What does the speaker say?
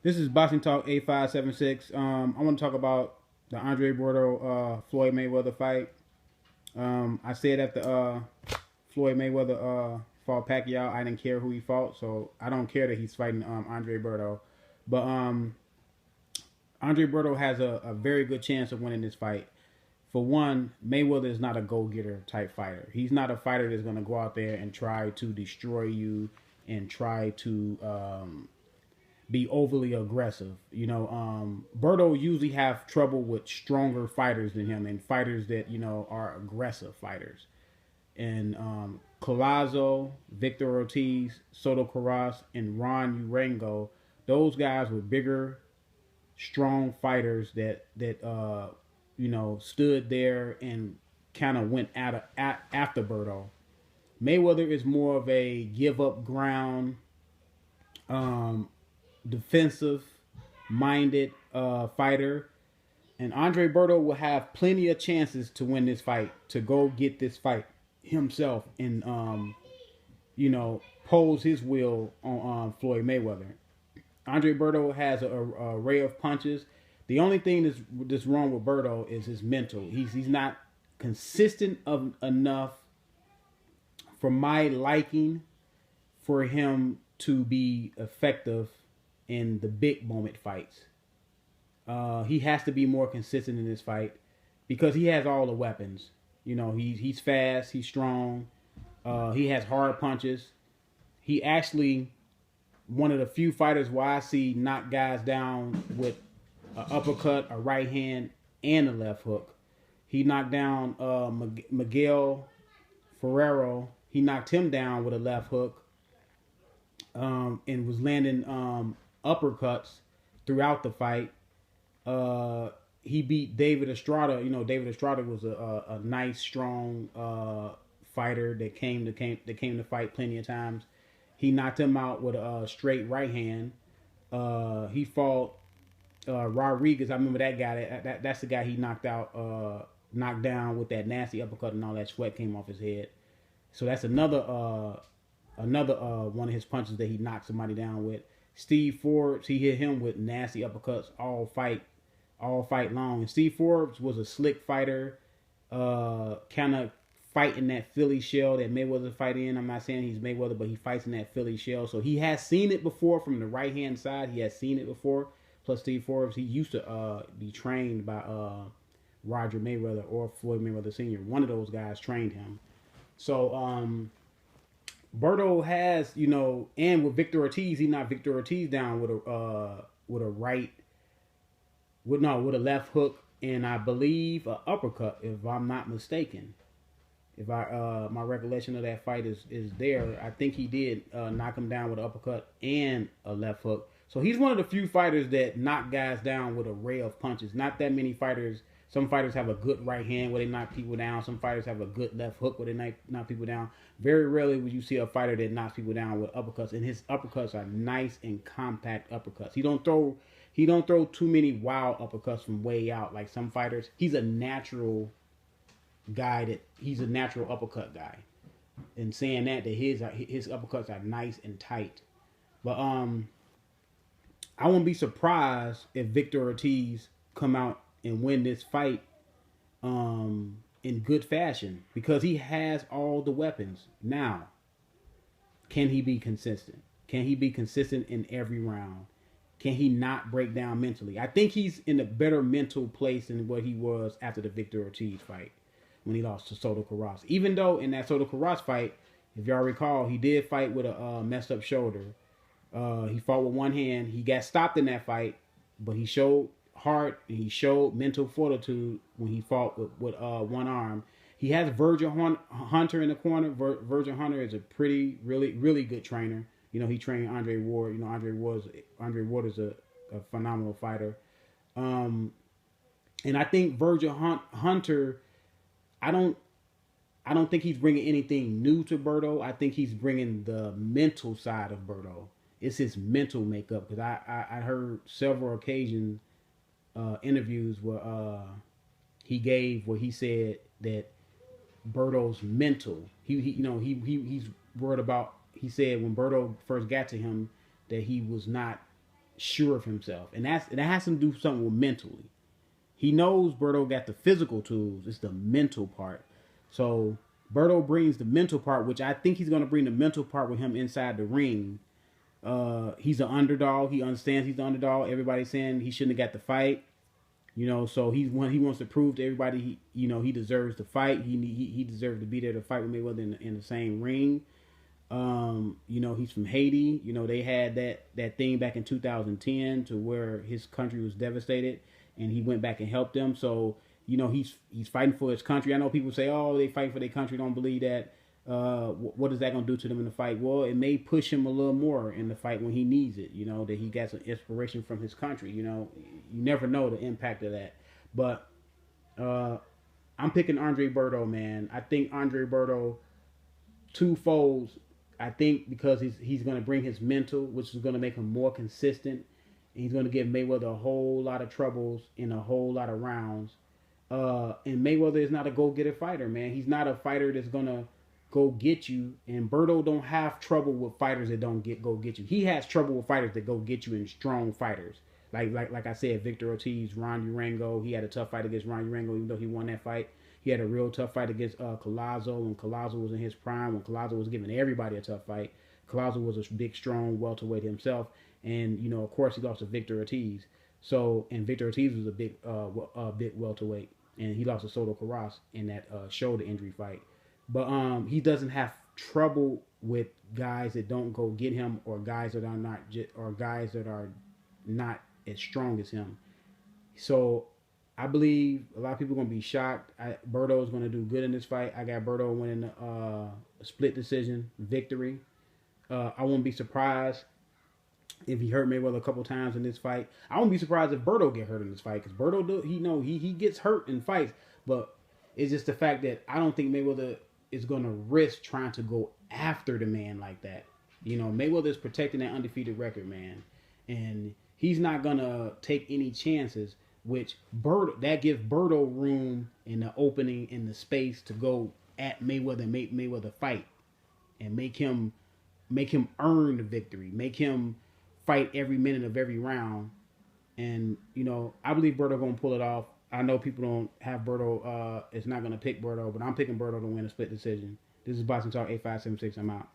This is Boxing Talk 8576. I want to talk about the Andre Berto Floyd Mayweather fight. I said at the Floyd Mayweather fought Pacquiao, I didn't care who he fought, so I don't care that he's fighting Andre Berto. But Andre Berto has a very good chance of winning this fight. For one, Mayweather is not a go-getter type fighter. He's not a fighter that's going to go out there and try to destroy you and try to be overly aggressive. Berto usually have trouble with stronger fighters than him and fighters that, are aggressive fighters. And Collazo, Victor Ortiz, Soto Karass, and Ron Urango, those guys were bigger, strong fighters that stood there and kind of went after Berto. Mayweather is more of a give up ground, defensive minded fighter, and Andre Berto will have plenty of chances to win this fight, to go get this fight himself and pose his will on Floyd Mayweather. Andre Berto has an array of punches. The only thing that's wrong with Berto is his mental. He's not consistent enough for my liking for him to be effective in the big moment fights. He has to be more consistent in this fight because he has all the weapons. He's fast, he's strong, he has hard punches. He actually one of the few fighters where I see knock guys down with an uppercut, a right hand, and a left hook. He knocked down Miguel Ferrero. He knocked him down with a left hook and was landing uppercuts throughout the fight. He beat David Estrada. David Estrada was a nice, strong fighter that came to fight plenty of times. He knocked him out with a straight right hand. He fought Rodriguez. I remember that guy. That's the guy he knocked down with that nasty uppercut, and all that sweat came off his head. So that's another one of his punches that he knocked somebody down with. Steve Forbes, he hit him with nasty uppercuts all fight long. And Steve Forbes was a slick fighter, kind of fighting that Philly shell that Mayweather fight in. I'm not saying he's Mayweather, but he fights in that Philly shell. So he has seen it before from the right hand side. He has seen it before. Plus Steve Forbes, he used to be trained by Roger Mayweather or Floyd Mayweather Sr. One of those guys trained him. So Berto has, and with Victor Ortiz, he knocked Victor Ortiz down with a left hook and I believe an uppercut, if I'm not mistaken. If my recollection of that fight is there, I think he did knock him down with an uppercut and a left hook. So he's one of the few fighters that knock guys down with an array of punches. Not that many fighters. Some fighters have a good right hand where they knock people down. Some fighters have a good left hook where they knock people down. Very rarely would you see a fighter that knocks people down with uppercuts, and his uppercuts are nice and compact uppercuts. He don't throw too many wild uppercuts from way out like some fighters. He's a natural guy. He's a natural uppercut guy. And saying that his uppercuts are nice and tight. But I won't be surprised if Victor Ortiz come out and win this fight in good fashion because he has all the weapons. Now, can he be consistent? Can he be consistent in every round? Can he not break down mentally? I think he's in a better mental place than what he was after the Victor Ortiz fight when he lost to Soto Karass. Even though in that Soto Karass fight, if y'all recall, he did fight with a messed up shoulder. He fought with one hand. He got stopped in that fight, but he showed heart and he showed mental fortitude when he fought with one arm. He has Virgil Hunter in the corner. Virgil Hunter is a really good trainer. He trained Andre Ward. Andre Ward is a phenomenal fighter. And I think Virgil Hunter, I don't think he's bringing anything new to Berto. I think he's bringing the mental side of Berto. It's his mental makeup, because I heard several occasions interviews where he gave where he said that Berto's mental. He's worried about. He said when Berto first got to him that he was not sure of himself, and that has to do something with mentally. He knows Berto got the physical tools. It's the mental part. So Berto brings the mental part, which I think he's going to bring the mental part with him inside the ring. He's an underdog. He understands he's the underdog. Everybody's saying he shouldn't have got the fight. So he wants to prove to everybody he deserves to fight. He deserves to be there to fight with Mayweather in the same ring. He's from Haiti. They had that thing back in 2010 to where his country was devastated, and he went back and helped them. So he's fighting for his country. I know people say, oh, they fight for their country. Don't believe that. What is that going to do to them in the fight? Well, it may push him a little more in the fight when he needs it, that he got some inspiration from his country. You never know the impact of that. But I'm picking Andre Berto, man. I think Andre Berto, twofold. I think because he's going to bring his mental, which is going to make him more consistent. And he's going to give Mayweather a whole lot of troubles in a whole lot of rounds. And Mayweather is not a go-getter fighter, man. He's not a fighter that's going to go get you, and Berto don't have trouble with fighters that don't go get you. He has trouble with fighters that go get you, and strong fighters. Like I said, Victor Ortiz, Ron Urango. He had a tough fight against Ron Urango, even though he won that fight. He had a real tough fight against Collazo, when Collazo was in his prime, when Collazo was giving everybody a tough fight. Collazo was a big, strong welterweight himself, and of course, he lost to Victor Ortiz. And Victor Ortiz was a big welterweight, and he lost to Soto Karass in that shoulder injury fight. But he doesn't have trouble with guys that don't go get him, or guys that are not as strong as him. So I believe a lot of people are going to be shocked. Berto is going to do good in this fight. I got Berto winning a split decision victory. I won't be surprised if he hurt Mayweather a couple times in this fight. I won't be surprised if Berto get hurt in this fight, because Berto he gets hurt in fights, but it's just the fact that I don't think Mayweather is going to risk trying to go after the man like that. Mayweather is protecting that undefeated record, man, and he's not going to take any chances, which that gives Berto room in the opening, in the space to go at Mayweather and make Mayweather fight, and make him earn the victory, make him fight every minute of every round. And I believe Berto going to pull it off. I know people don't have Berto. It's not going to pick Berto, but I'm picking Berto to win a split decision. This is Boxing Talk 8576. I'm out.